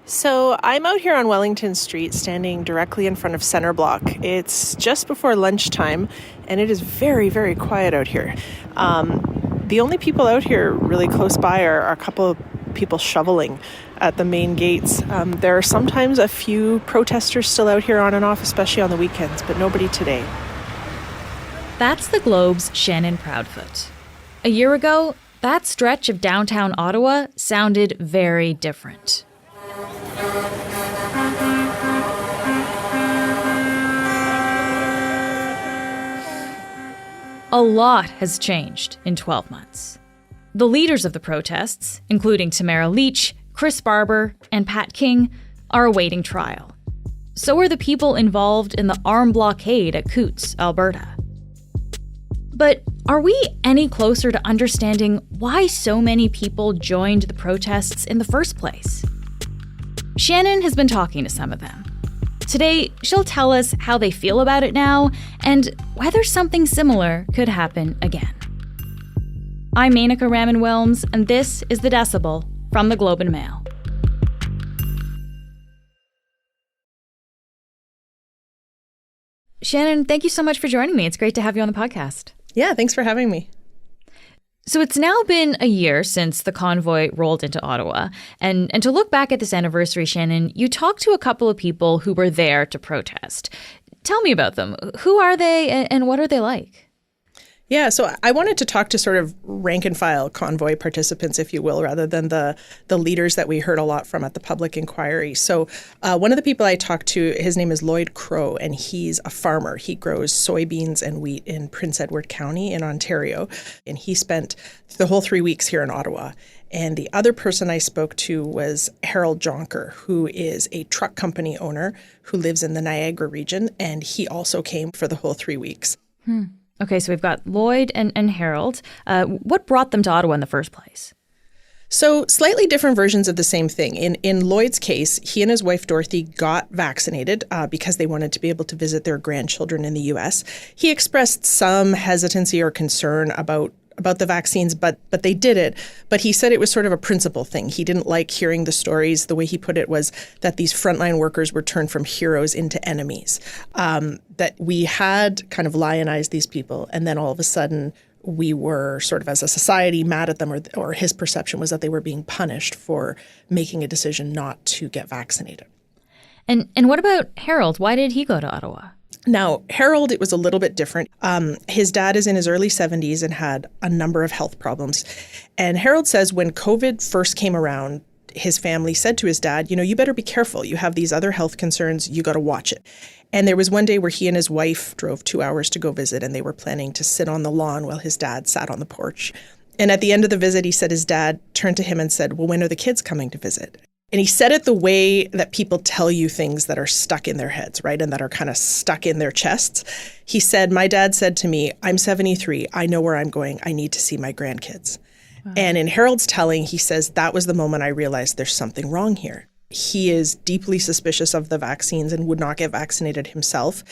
So I'm out here on Wellington Street, standing directly in front of Center Block. It's just before lunchtime, and it is very, very quiet out here. The only people out here really close by are a couple of people shoveling at the main gates. There are sometimes a few protesters still out here on and off, especially on the weekends, but nobody today. That's the Globe's Shannon Proudfoot. A year ago, that stretch of downtown Ottawa sounded very different. A lot has changed in 12 months. The leaders of the protests, including Tamara Leach, Chris Barber, and Pat King, are awaiting trial. So are the people involved in the armed blockade at Coutts, Alberta. But are we any closer to understanding why so many people joined the protests in the first place? Shannon has been talking to some of them. Today, she'll tell us how they feel about it now and whether something similar could happen again. I'm Menaka Raman-Wilms, and this is The Decibel from the Globe and Mail. Shannon, thank you so much for joining me. It's great to have you on the podcast. Yeah, thanks for having me. So it's now been a year since the convoy rolled into Ottawa. And to look back at this anniversary, Shannon, you talked to a couple of people who were there to protest. Tell me about them. Who are they and what are they like? Yeah, so I wanted to talk to sort of rank and file convoy participants, if you will, rather than the leaders that we heard a lot from at the public inquiry. So one of the people I talked to, his name is Lloyd Crow, and he's a farmer. He grows soybeans and wheat in Prince Edward County in Ontario, and he spent the whole 3 weeks here in Ottawa. And the other person I spoke to was Harold Jonker, who is a truck company owner who lives in the Niagara region, and he also came for the whole 3 weeks. Okay, so we've got Lloyd and Harold. What brought them to Ottawa in the first place? So slightly different versions of the same thing. In Lloyd's case, he and his wife Dorothy got vaccinated because they wanted to be able to visit their grandchildren in the U.S. He expressed some hesitancy or concern about the vaccines, but they did it. But he said it was sort of a principle thing. He didn't like hearing the stories. The way he put it was that these frontline workers were turned from heroes into enemies, that we had kind of lionized these people. And then all of a sudden we were sort of as a society mad at them, or his perception was that they were being punished for making a decision not to get vaccinated. And what about Harold? Why did he go to Ottawa? Now, Harold, it was a little bit different. His dad is in his early 70s and had a number of health problems. And Harold says when COVID first came around, his family said to his dad, you better be careful. You have these other health concerns. You got to watch it. And there was one day where he and his wife drove 2 hours to go visit, and they were planning to sit on the lawn while his dad sat on the porch. And at the end of the visit, he said his dad turned to him and said, "Well, when are the kids coming to visit?" And he said it the way that people tell you things that are stuck in their heads, right? And that are kind of stuck in their chests. He said, "My dad said to me, I'm 73. I know where I'm going. I need to see my grandkids." Wow. And in Harold's telling, he says, that was the moment I realized there's something wrong here. He is deeply suspicious of the vaccines and would not get vaccinated himself.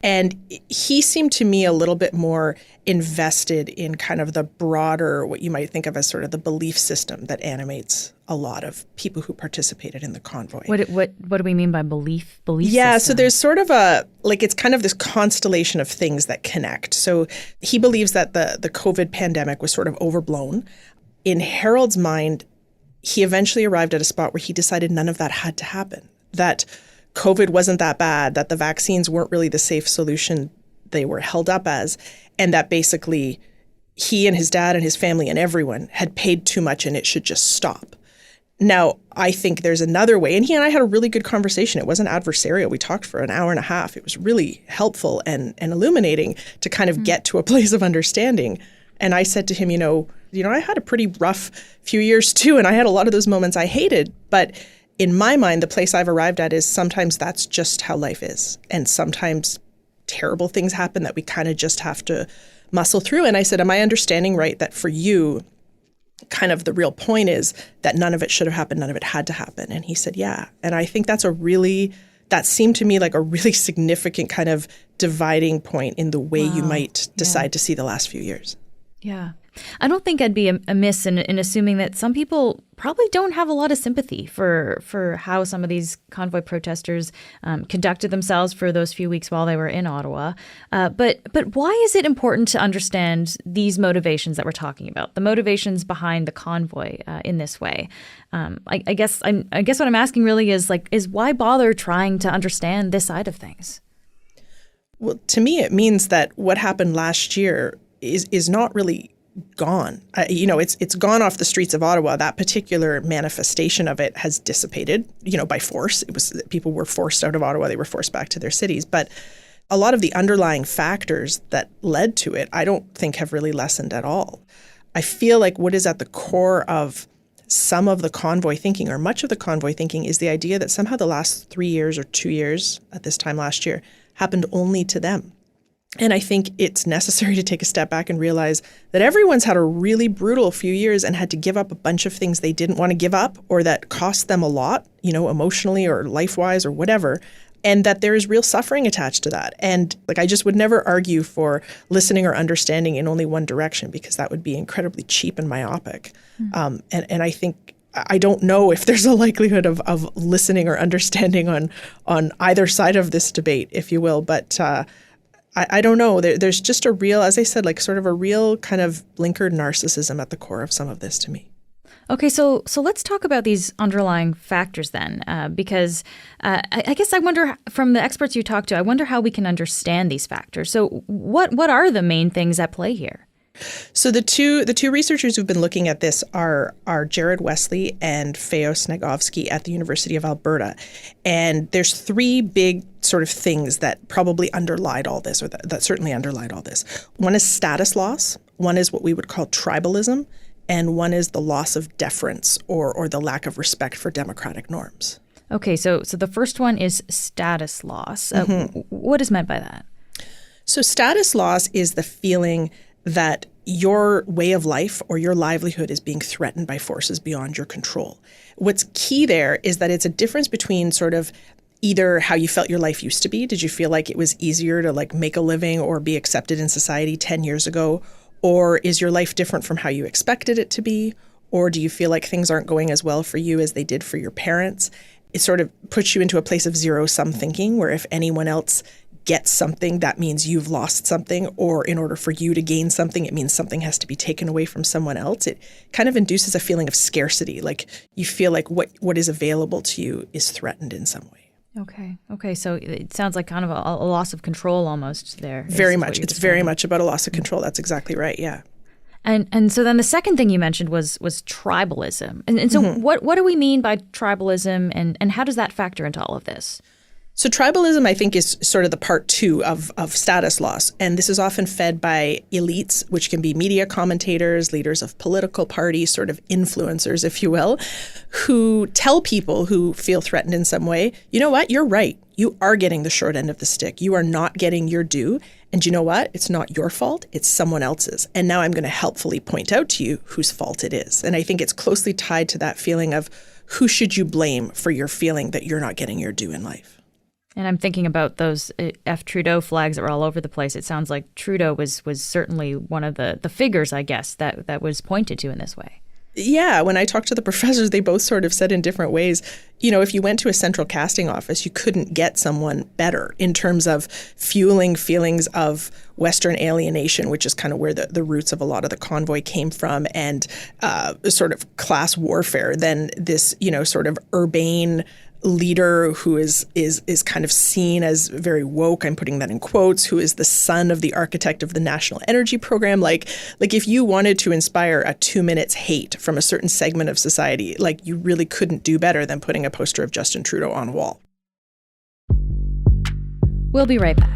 And he seemed to me a little bit more invested in kind of the broader, what you might think of as sort of the belief system that animates a lot of people who participated in the convoy. What do we mean by belief Yeah, system? So there's sort of it's kind of this constellation of things that connect. So he believes that the COVID pandemic was sort of overblown. In Harold's mind, he eventually arrived at a spot where he decided none of that had to happen, that COVID wasn't that bad, that the vaccines weren't really the safe solution they were held up as, and that basically he and his dad and his family and everyone had paid too much and it should just stop. Now, I think there's another way, and he and I had a really good conversation. It wasn't adversarial. We talked for an hour and a half. It was really helpful and illuminating to kind of get to a place of understanding. And I said to him, I had a pretty rough few years too, and I had a lot of those moments I hated, but in my mind, the place I've arrived at is sometimes that's just how life is. And sometimes terrible things happen that we kind of just have to muscle through. And I said, am I understanding right that for you, kind of the real point is that none of it should have happened, none of it had to happen? And he said, yeah. And I think that seemed to me like a really significant kind of dividing point in the way you might decide to see the last few years. Yeah. I don't think I'd be amiss in assuming that some people probably don't have a lot of sympathy for how some of these convoy protesters conducted themselves for those few weeks while they were in Ottawa. But why is it important to understand these motivations that we're talking about, the motivations behind the convoy in this way? I guess what I'm asking really is why bother trying to understand this side of things? Well, to me, it means that what happened last year is not really gone. It's gone off the streets of Ottawa. That particular manifestation of it has dissipated, by force. It was that people were forced out of Ottawa. They were forced back to their cities. But a lot of the underlying factors that led to it, I don't think have really lessened at all. I feel like what is at the core of some of the convoy thinking, or much of the convoy thinking, is the idea that somehow the last 3 years or 2 years at this time last year happened only to them. And I think it's necessary to take a step back and realize that everyone's had a really brutal few years and had to give up a bunch of things they didn't want to give up, or that cost them a lot, emotionally or life-wise or whatever, and that there is real suffering attached to that. And I just would never argue for listening or understanding in only one direction, because that would be incredibly cheap and myopic. And I think, I don't know if there's a likelihood of listening or understanding on either side of this debate, if you will, but I don't know. There's just a real, as I said, sort of a real kind of blinkered narcissism at the core of some of this to me. Okay, so let's talk about these underlying factors then, because I guess I wonder, from the experts you talk to, I wonder how we can understand these factors. So what are the main things at play here? So the two researchers who've been looking at this are Jared Wesley and Feo Snegovsky at the University of Alberta. And there's three big sort of things that probably underlied all this, or that certainly underlied all this. One is status loss, one is what we would call tribalism, and one is the loss of deference or the lack of respect for democratic norms. Okay, so the first one is status loss. What is meant by that? So status loss is the feeling that your way of life or your livelihood is being threatened by forces beyond your control. What's key there is that it's a difference between sort of either how you felt your life used to be. Did you feel like it was easier to make a living or be accepted in society 10 years ago? Or is your life different from how you expected it to be? Or do you feel like things aren't going as well for you as they did for your parents? It sort of puts you into a place of zero-sum thinking, where if anyone else gets something, that means you've lost something, or in order for you to gain something, it means something has to be taken away from someone else. It kind of induces a feeling of scarcity, like you feel like what is available to you is threatened in some way. Okay. So it sounds like kind of a loss of control almost there. Very much. It's very much about a loss of control. That's exactly right. Yeah. And so then the second thing you mentioned was tribalism. And so what do we mean by tribalism, and how does that factor into all of this? So tribalism, I think, is sort of the part two of status loss. And this is often fed by elites, which can be media commentators, leaders of political parties, sort of influencers, if you will, who tell people who feel threatened in some way, you know what, you're right. You are getting the short end of the stick. You are not getting your due. And you know what? It's not your fault. It's someone else's. And now I'm going to helpfully point out to you whose fault it is. And I think it's closely tied to that feeling of who should you blame for your feeling that you're not getting your due in life. And I'm thinking about those F. Trudeau flags that were all over the place. It sounds like Trudeau was certainly one of the figures, I guess, that was pointed to in this way. Yeah, when I talked to the professors, they both sort of said in different ways, if you went to a central casting office, you couldn't get someone better in terms of fueling feelings of Western alienation, which is kind of where the roots of a lot of the convoy came from, and sort of class warfare than this, sort of urbane leader who is kind of seen as very woke, I'm putting that in quotes, who is the son of the architect of the National Energy Program. Like if you wanted to inspire a 2 minutes hate from a certain segment of society, you really couldn't do better than putting a poster of Justin Trudeau on a wall. We'll be right back.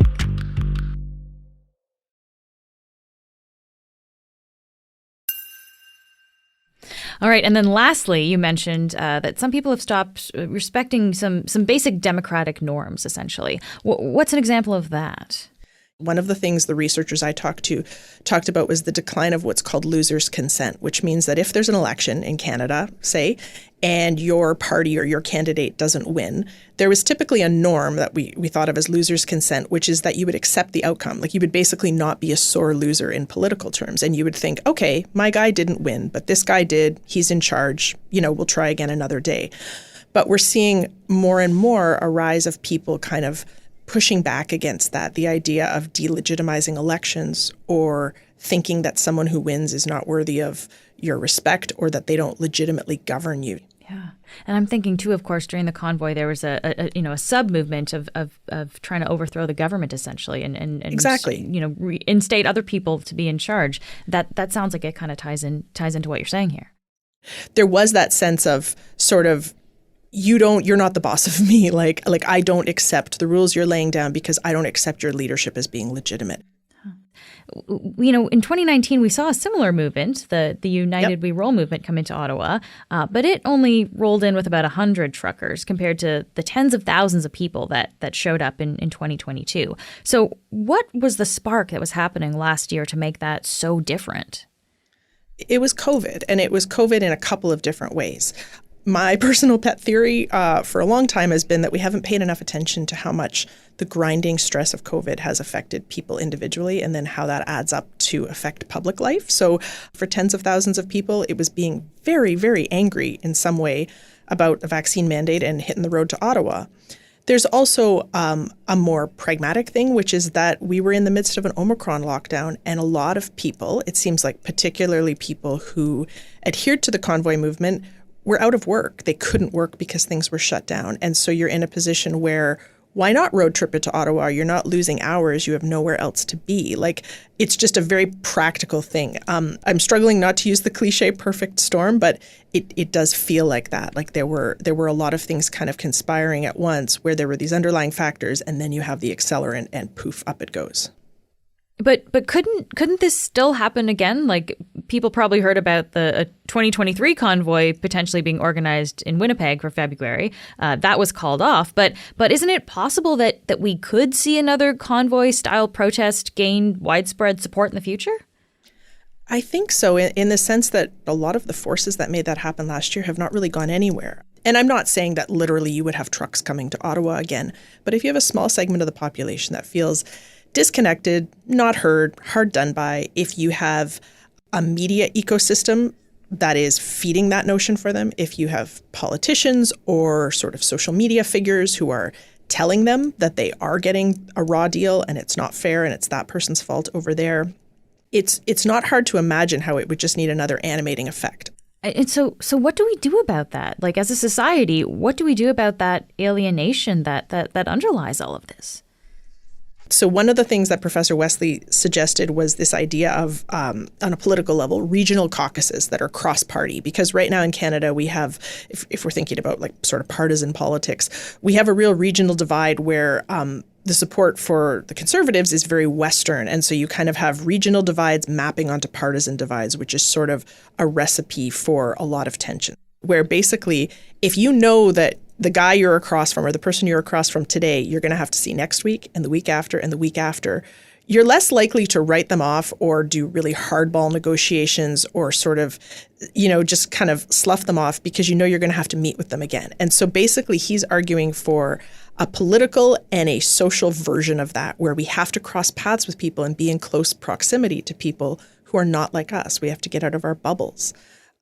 All right. And then lastly, you mentioned that some people have stopped respecting some basic democratic norms, essentially. What's an example of that? One of the things the researchers I talked about was the decline of what's called losers' consent, which means that if there's an election in Canada, say, and your party or your candidate doesn't win, there was typically a norm that we thought of as losers' consent, which is that you would accept the outcome. Like you would basically not be a sore loser in political terms. And you would think, okay, my guy didn't win, but this guy did. He's in charge. We'll try again another day. But we're seeing more and more a rise of people kind of pushing back against that, the idea of delegitimizing elections or thinking that someone who wins is not worthy of your respect or that they don't legitimately govern you. Yeah. And I'm thinking, too, of course, during the convoy, there was a sub-movement of trying to overthrow the government, essentially, and exactly. Reinstate other people to be in charge. That sounds like it kind of ties into what you're saying here. There was that sense of sort of, you're not the boss of me. Like I don't accept the rules you're laying down because I don't accept your leadership as being legitimate. In 2019, we saw a similar movement, the United We Roll movement, come into Ottawa, but it only rolled in with about 100 truckers compared to the tens of thousands of people that showed up in 2022. So what was the spark that was happening last year to make that so different? It was COVID, and it was COVID in a couple of different ways. My personal pet theory for a long time has been that we haven't paid enough attention to how much the grinding stress of COVID has affected people individually and then how that adds up to affect public life. So for tens of thousands of people, it was being very, very angry in some way about a vaccine mandate and hitting the road to Ottawa. There's also a more pragmatic thing, which is that we were in the midst of an Omicron lockdown, and a lot of people, it seems like particularly people who adhered to the convoy movement, were out of work. They couldn't work because things were shut down. And so you're in a position where, why not road trip it to Ottawa? You're not losing hours. You have nowhere else to be. Like, it's just a very practical thing. I'm struggling not to use the cliche perfect storm, but it does feel like that. Like there were a lot of things kind of conspiring at once where there were these underlying factors, and then you have the accelerant and poof, up it goes. But couldn't this still happen again? Like, people probably heard about the 2023 convoy potentially being organized in Winnipeg for February. That was called off. But isn't it possible that we could see another convoy-style protest gain widespread support in the future? I think so, in the sense that a lot of the forces that made that happen last year have not really gone anywhere. And I'm not saying that literally you would have trucks coming to Ottawa again. But if you have a small segment of the population that feels disconnected, not heard, hard done by, if you have a media ecosystem that is feeding that notion for them, if you have politicians or sort of social media figures who are telling them that they are getting a raw deal and it's not fair and it's that person's fault over there, it's not hard to imagine how it would just need another animating effect. And so what do we do about that? Like, as a society, what do we do about that alienation that underlies all of this? So one of the things that Professor Wesley suggested was this idea of, on a political level, regional caucuses that are cross-party. Because right now in Canada, we have, if we're thinking about like sort of partisan politics, we have a real regional divide where the support for the Conservatives is very Western. And so you kind of have regional divides mapping onto partisan divides, which is sort of a recipe for a lot of tension. Where basically, if you know that the guy you're across from or the person you're across from today, you're going to have to see next week and the week after and the week after, you're less likely to write them off or do really hardball negotiations or sort of, just kind of slough them off because you know you're going to have to meet with them again. And so basically he's arguing for a political and a social version of that where we have to cross paths with people and be in close proximity to people who are not like us. We have to get out of our bubbles.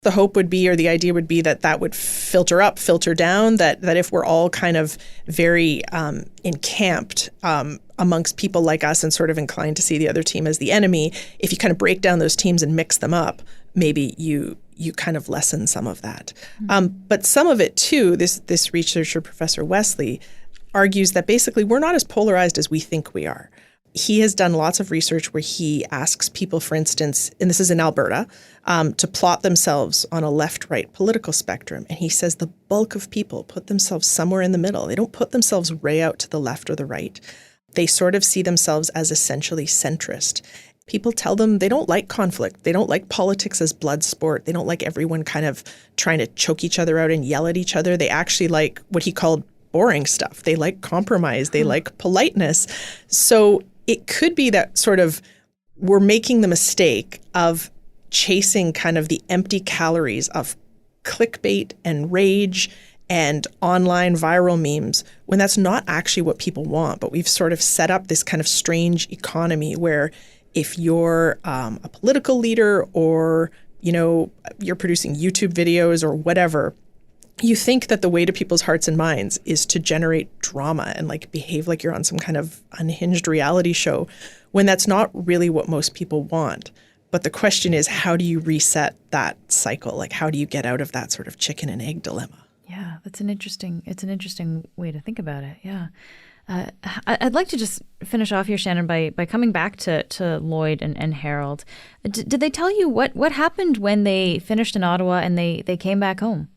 The hope would be, or the idea would be, that would filter up, filter down, that if we're all kind of very encamped amongst people like us and sort of inclined to see the other team as the enemy, if you kind of break down those teams and mix them up, maybe you kind of lessen some of that. But some of it too, this researcher, Professor Wesley, argues that basically we're not as polarized as we think we are. He has done lots of research where he asks people, for instance, and this is in Alberta, to plot themselves on a left-right political spectrum. And he says the bulk of people put themselves somewhere in the middle. They don't put themselves way out to the left or the right. They sort of see themselves as essentially centrist. People tell them they don't like conflict. They don't like politics as blood sport. They don't like everyone kind of trying to choke each other out and yell at each other. They actually like what he called boring stuff. They like compromise. They like politeness. So it could be that sort of we're making the mistake of chasing kind of the empty calories of clickbait and rage and online viral memes when that's not actually what people want. But we've sort of set up this kind of strange economy where if you're a political leader or, you're producing YouTube videos or whatever, you think that the way to people's hearts and minds is to generate drama and like behave like you're on some kind of unhinged reality show when that's not really what most people want. But the question is, how do you reset that cycle? Like, how do you get out of that sort of chicken and egg dilemma? Yeah, it's an interesting way to think about it. Yeah. I'd like to just finish off here, Shannon, by coming back to Lloyd and Harold. Did they tell you what happened when they finished in Ottawa and they came back home?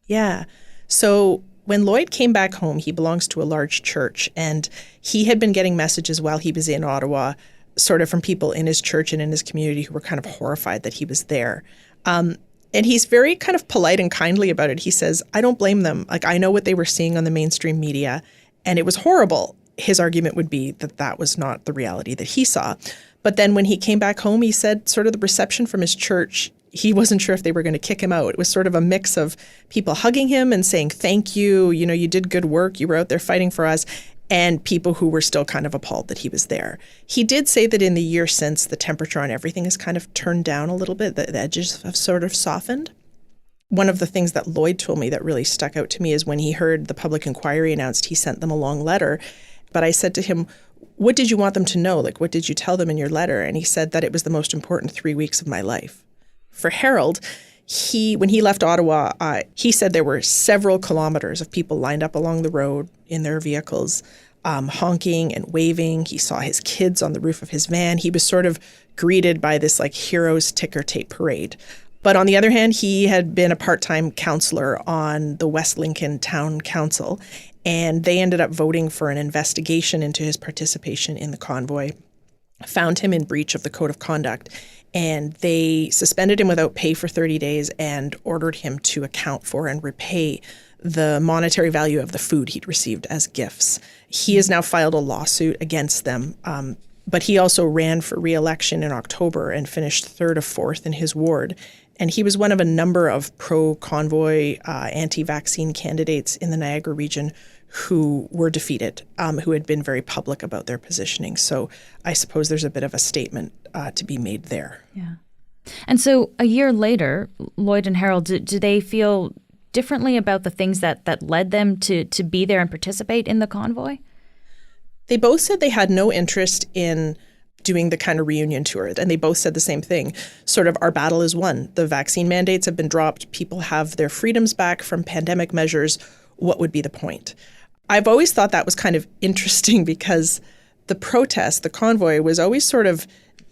Yeah. So when Lloyd came back home, he belongs to a large church, and he had been getting messages while he was in Ottawa, sort of from people in his church and in his community who were kind of horrified that he was there. And he's very kind of polite and kindly about it. He says, I don't blame them. Like, I know what they were seeing on the mainstream media, and it was horrible. His argument would be that that was not the reality that he saw. But then when he came back home, he said sort of the reception from his church, he wasn't sure if they were going to kick him out. It was sort of a mix of people hugging him and saying, thank you, you did good work, you were out there fighting for us, and people who were still kind of appalled that he was there. He did say that in the year since, the temperature on everything has kind of turned down a little bit. The edges have sort of softened. One of the things that Lloyd told me that really stuck out to me is when he heard the public inquiry announced, he sent them a long letter. But I said to him, what did you want them to know? Like, what did you tell them in your letter? And he said that it was the most important 3 weeks of my life. For Harold, when he left Ottawa, he said there were several kilometers of people lined up along the road in their vehicles, honking and waving. He saw his kids on the roof of his van. He was sort of greeted by this like heroes ticker tape parade. But on the other hand, he had been a part-time counselor on the West Lincoln Town Council, and they ended up voting for an investigation into his participation in the convoy, found him in breach of the code of conduct, and they suspended him without pay for 30 days and ordered him to account for and repay the monetary value of the food he'd received as gifts. He has now filed a lawsuit against them, but he also ran for re-election in October and finished third or fourth in his ward. And he was one of a number of pro-convoy, anti-vaccine candidates in the Niagara region who were defeated, who had been very public about their positioning. So I suppose there's a bit of a statement to be made there. Yeah. And so a year later, Lloyd and Harold, do they feel differently about the things that led them to be there and participate in the convoy? They both said they had no interest in doing the kind of reunion tour. And they both said the same thing, sort of our battle is won. The vaccine mandates have been dropped. People have their freedoms back from pandemic measures. What would be the point? I've always thought that was kind of interesting because the protest, the convoy, was always sort of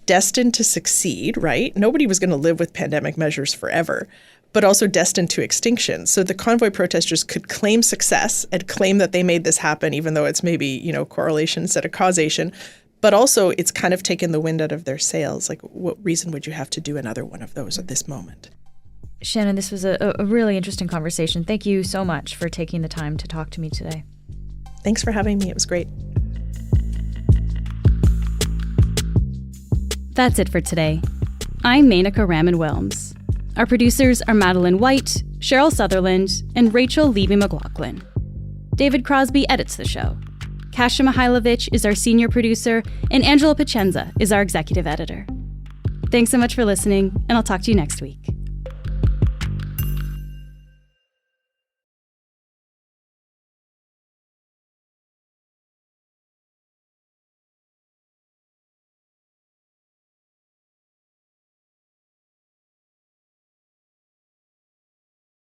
destined to succeed, right? Nobody was going to live with pandemic measures forever, but also destined to extinction. So the convoy protesters could claim success and claim that they made this happen, even though it's maybe, correlation instead of causation. But also it's kind of taken the wind out of their sails. Like, what reason would you have to do another one of those at this moment? Shannon, this was a really interesting conversation. Thank you so much for taking the time to talk to me today. Thanks for having me. It was great. That's it for today. I'm Menaka Raman-Wilms. Our producers are Madeline White, Cheryl Sutherland, and Rachel Levy-McLaughlin. David Crosby edits the show. Kasia Mihailovich is our senior producer, and Angela Pacenza is our executive editor. Thanks so much for listening, and I'll talk to you next week.